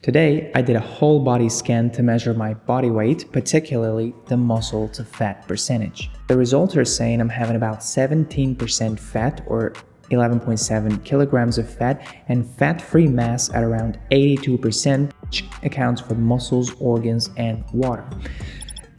Today, I did a whole body scan to measure my body weight, particularly the muscle to fat percentage. The results are saying I'm having about 17% fat or 11.7 kilograms of fat and fat-free mass at around 82%, which accounts for muscles, organs, and water.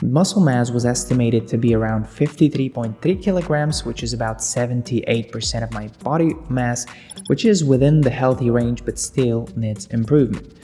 Muscle mass was estimated to be around 53.3 kilograms, which is about 78% of my body mass, which is within the healthy range but still needs improvement.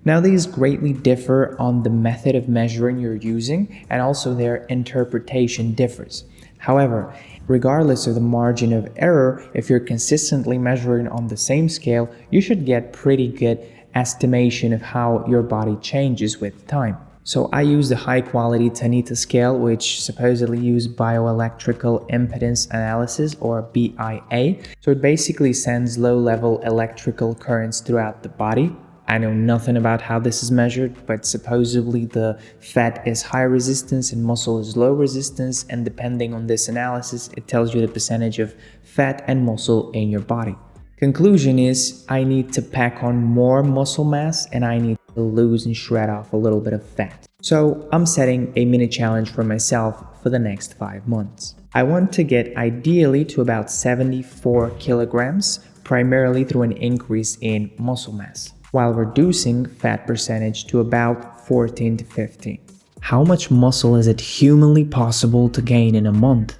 Now, these greatly differ on the method of measuring you're using, and also their interpretation differs. However, regardless of the margin of error, if you're consistently measuring on the same scale, you should get pretty good estimation of how your body changes with time. So I use the high-quality Tanita scale, which supposedly uses bioelectrical impedance analysis, or BIA. So it basically sends low-level electrical currents throughout the body. I know nothing about how this is measured, but supposedly the fat is high resistance and muscle is low resistance, and depending on this analysis, it tells you the percentage of fat and muscle in your body. Conclusion is, I need to pack on more muscle mass and I need to lose and shred off a little bit of fat. So I'm setting a mini challenge for myself for the next 5 months. I want to get ideally to about 74 kilograms, primarily through an increase in muscle mass, while reducing fat percentage to about 14 to 15. How much muscle is it humanly possible to gain in a month?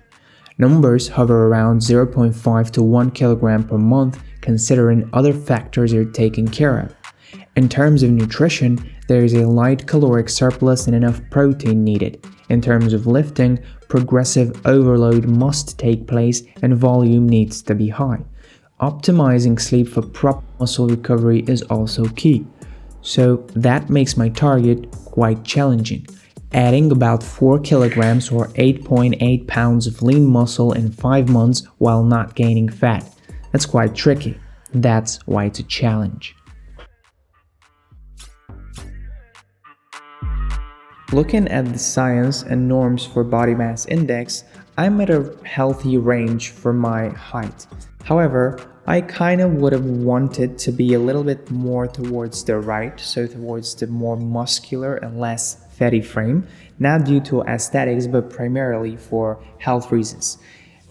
Numbers hover around 0.5 to 1 kilogram per month, considering other factors you're taking care of. In terms of nutrition, there is a light caloric surplus and enough protein needed. In terms of lifting, progressive overload must take place and volume needs to be high. Optimizing sleep for proper muscle recovery is also key. So that makes my target quite challenging. Adding about 4 kilograms or 8.8 pounds of lean muscle in 5 months while not gaining fat. That's quite tricky. That's why it's a challenge. Looking at the science and norms for body mass index, I'm at a healthy range for my height. However, I kind of would have wanted to be a little bit more towards the right, so towards the more muscular and less fatty frame, not due to aesthetics but primarily for health reasons.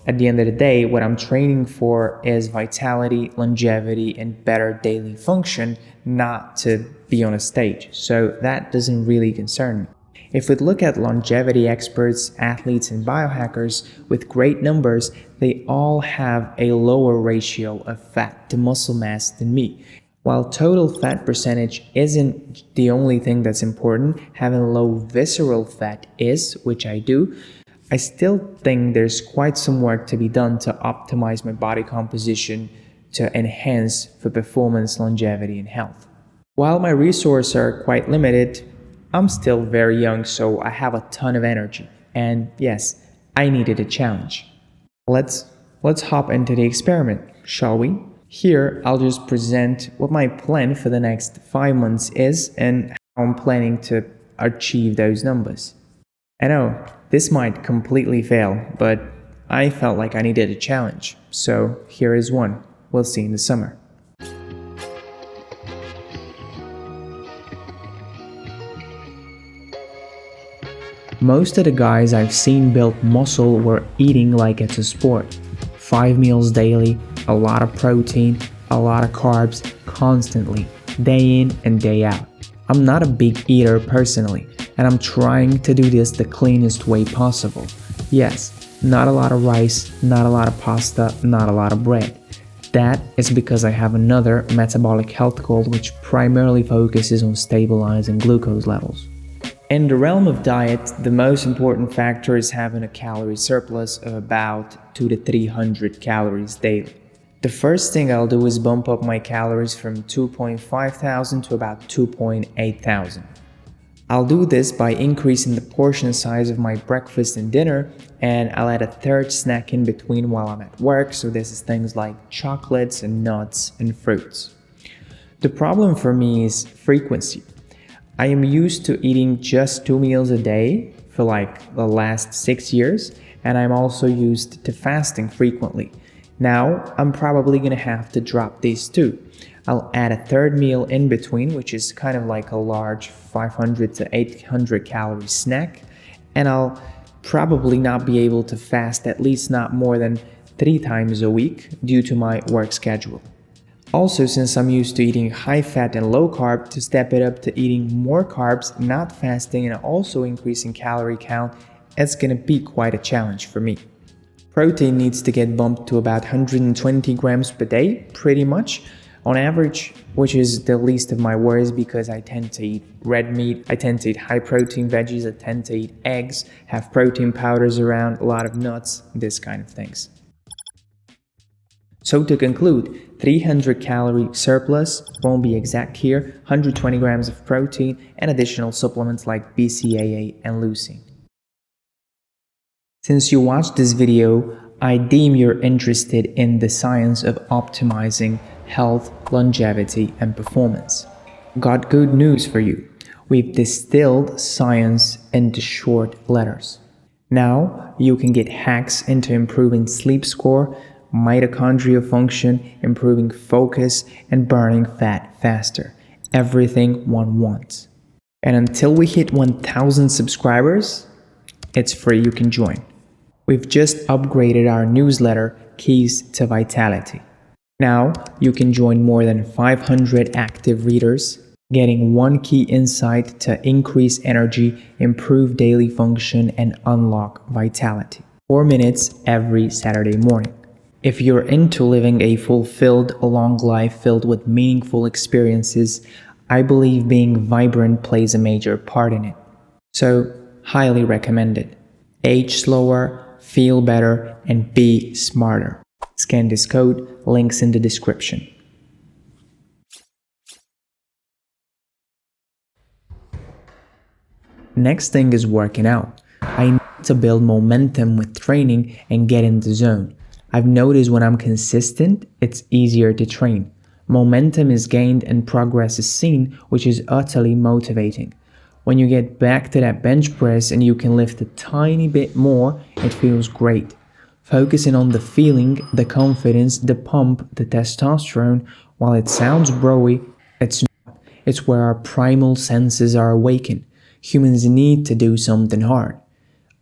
At the end of the day, what I'm training for is vitality, longevity, and better daily function, not to be on a stage. So that doesn't really concern me. If we look at longevity experts, athletes, and biohackers with great numbers, they all have a lower ratio of fat to muscle mass than me. While total fat percentage isn't the only thing that's important, having low visceral fat is, which I do, I still think there's quite some work to be done to optimize my body composition to enhance for performance, longevity, and health. While my resources are quite limited, I'm still very young, so I have a ton of energy. And yes, I needed a challenge. Let's hop into the experiment, shall we? Here, I'll just present what my plan for the next 5 months is and how I'm planning to achieve those numbers. I know, this might completely fail, but I felt like I needed a challenge. So here is one. We'll see in the summer. Most of the guys I've seen build muscle were eating like it's a sport. 5 meals daily, a lot of protein, a lot of carbs, constantly, day in and day out. I'm not a big eater personally, and I'm trying to do this the cleanest way possible. Yes, not a lot of rice, not a lot of pasta, not a lot of bread. That is because I have another metabolic health goal which primarily focuses on stabilizing glucose levels. In the realm of diet, the most important factor is having a calorie surplus of about 200 to 300 calories daily. The first thing I'll do is bump up my calories from 2.5 thousand to about 2.8 thousand. I'll do this by increasing the portion size of my breakfast and dinner, and I'll add a third snack in between while I'm at work, so this is things like chocolates and nuts and fruits. The problem for me is frequency. I am used to eating just 2 meals a day for like the last 6 years, and I'm also used to fasting frequently. Now, I'm probably gonna have to drop these two. I'll add a third meal in between, which is kind of like a large 500 to 800 calorie snack, and I'll probably not be able to fast at least not more than 3 times a week due to my work schedule. Also, since I'm used to eating high fat and low carb, to step it up to eating more carbs, not fasting, and also increasing calorie count, it's gonna be quite a challenge for me. Protein needs to get bumped to about 120 grams per day, pretty much, on average, which is the least of my worries because I tend to eat red meat, I tend to eat high protein veggies, I tend to eat eggs, have protein powders around, a lot of nuts, this kind of things. So to conclude, 300 calorie surplus, won't be exact here, 120 grams of protein, and additional supplements like BCAA and leucine. Since you watched this video, I deem you're interested in the science of optimizing health, longevity, and performance. Got good news for you. We've distilled science into short letters. Now you can get hacks into improving sleep score, mitochondrial function, improving focus, and burning fat faster. Everything one wants. And until we hit 1,000 subscribers, it's free, you can join. We've just upgraded our newsletter, Keys to Vitality. Now you can join more than 500 active readers, getting one key insight to increase energy, improve daily function, and unlock vitality. 4 minutes every Saturday morning. If you're into living a fulfilled, long life filled with meaningful experiences, I believe being vibrant plays a major part in it. So, highly recommended. Age slower, feel better, and be smarter. Scan this code, links in the description. Next thing is working out. I need to build momentum with training and get in the zone. I've noticed when I'm consistent, it's easier to train. Momentum is gained and progress is seen, which is utterly motivating. When you get back to that bench press and you can lift a tiny bit more, it feels great. Focusing on the feeling, the confidence, the pump, the testosterone, while it sounds broy, it's not. It's where our primal senses are awakened. Humans need to do something hard.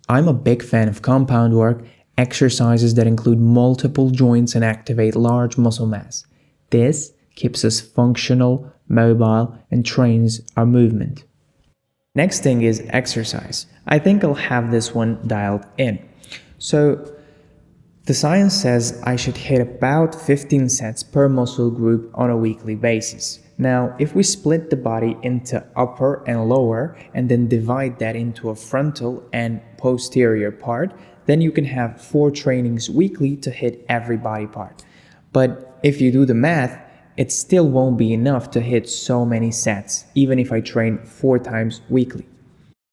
I'm a big fan of compound work, exercises that include multiple joints and activate large muscle mass. This keeps us functional, mobile, and trains our movement. Next thing is exercise. I think I'll have this one dialed in. So, the science says I should hit about 15 sets per muscle group on a weekly basis. Now, if we split the body into upper and lower and then divide that into a frontal and posterior part, then you can have 4 trainings weekly to hit every body part. But if you do the math, it still won't be enough to hit so many sets, even if I train 4 times weekly.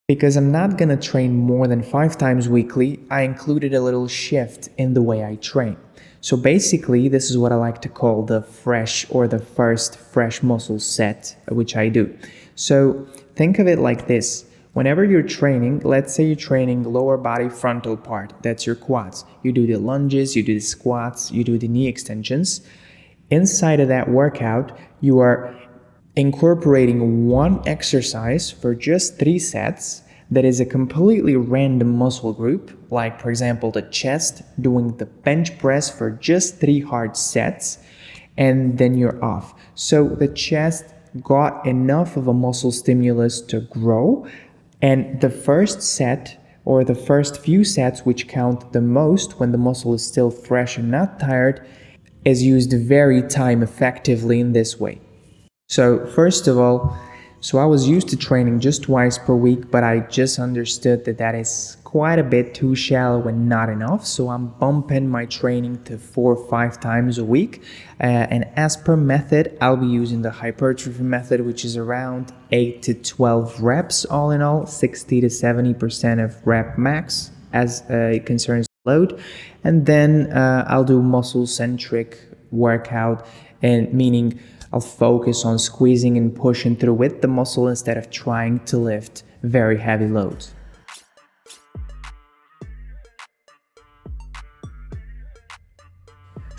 Because I'm not gonna train more than 5 times weekly, I included a little shift in the way I train. So basically, this is what I like to call the fresh or the first fresh muscle set, which I do. So think of it like this. Whenever you're training, let's say you're training lower body frontal part, that's your quads. You do the lunges, you do the squats, you do the knee extensions. Inside of that workout, you are incorporating one exercise for just 3 sets that is a completely random muscle group, like for example the chest, doing the bench press for just 3 hard sets, and then you're off. So the chest got enough of a muscle stimulus to grow, and the first set or the first few sets, which count the most when the muscle is still fresh and not tired, is used very time effectively in this way. So first of all, I was used to training just twice per week, but I just understood that that is quite a bit too shallow and not enough. So I'm bumping my training to 4 or 5 times a week. And as per method, I'll be using the hypertrophy method, which is around 8 to 12 reps all in all, 60 to 70% of rep max as it concerns load. And then I'll do muscle-centric workout, and meaning I'll focus on squeezing and pushing through with the muscle instead of trying to lift very heavy loads.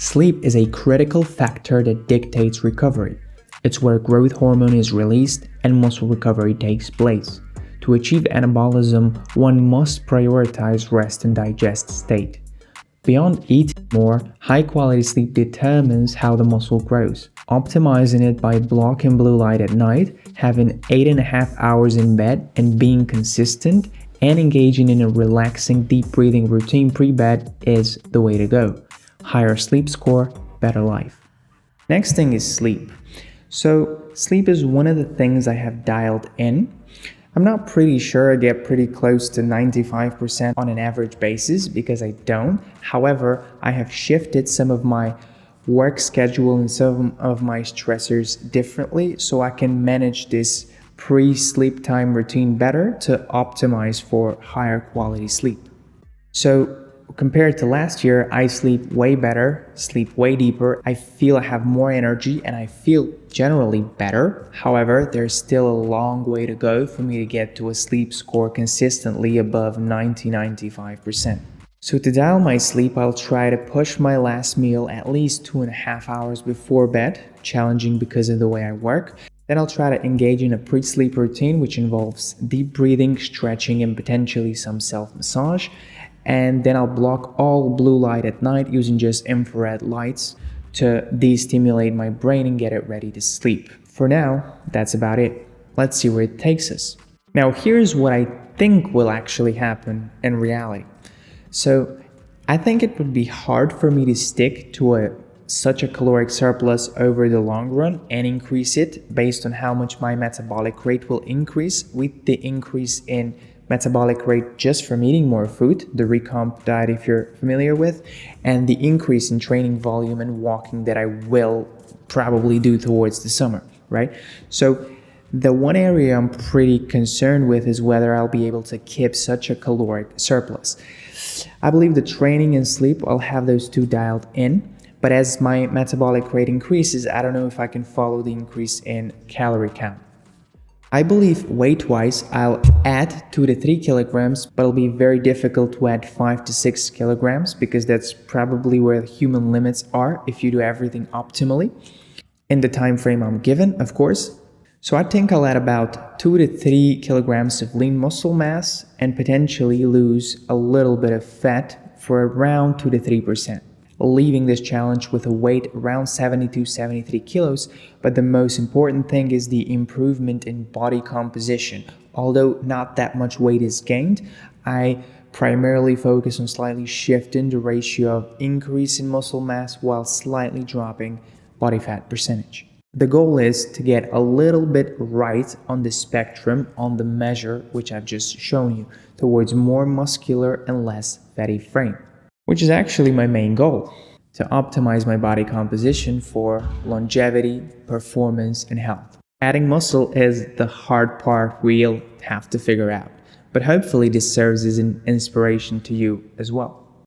Sleep is a critical factor that dictates recovery. It's where growth hormone is released and muscle recovery takes place. To achieve anabolism, one must prioritize rest and digest state. Beyond eating more, high-quality sleep determines how the muscle grows. Optimizing it by blocking blue light at night, having 8.5 hours in bed, and being consistent and engaging in a relaxing deep breathing routine pre-bed is the way to go. Higher sleep score, better life. Next thing is sleep. So sleep is one of the things I have dialed in. I'm not pretty sure I get pretty close to 95% on an average basis because I don't. However, I have shifted some of my work schedule and some of my stressors differently so I can manage this pre-sleep time routine better to optimize for higher quality sleep. So compared to last year, I sleep way better, sleep way deeper. I feel I have more energy and I feel generally better. However, there's still a long way to go for me to get to a sleep score consistently above 90-95%. So to dial my sleep, I'll try to push my last meal at least 2.5 hours before bed, challenging because of the way I work. Then I'll try to engage in a pre-sleep routine, which involves deep breathing, stretching, and potentially some self-massage. And then I'll block all blue light at night using just infrared lights to de-stimulate my brain and get it ready to sleep. For now, that's about it. Let's see where it takes us. Now, here's what I think will actually happen in reality. So, I think it would be hard for me to stick to such a caloric surplus over the long run and increase it based on how much my metabolic rate will increase with the increase in metabolic rate just from eating more food, the recomp diet if you're familiar with, and the increase in training volume and walking that I will probably do towards the summer, right? So the one area I'm pretty concerned with is whether I'll be able to keep such a caloric surplus. I believe the training and sleep, I'll have those two dialed in, but as my metabolic rate increases, I don't know if I can follow the increase in calorie count. I believe weight-wise, I'll add 2 to 3 kilograms, but it'll be very difficult to add 5 to 6 kilograms because that's probably where the human limits are if you do everything optimally. In the time frame I'm given, of course. So I think I'll add about 2 to 3 kilograms of lean muscle mass and potentially lose a little bit of fat for around 2 to 3%. Leaving this challenge with a weight around 72-73 kilos, but the most important thing is the improvement in body composition. Although not that much weight is gained, I primarily focus on slightly shifting the ratio of increase in muscle mass while slightly dropping body fat percentage. The goal is to get a little bit right on the spectrum on the measure which I've just shown you towards more muscular and less fatty frame, which is actually my main goal, to optimize my body composition for longevity, performance, and health. Adding muscle is the hard part we'll have to figure out, but hopefully this serves as an inspiration to you as well.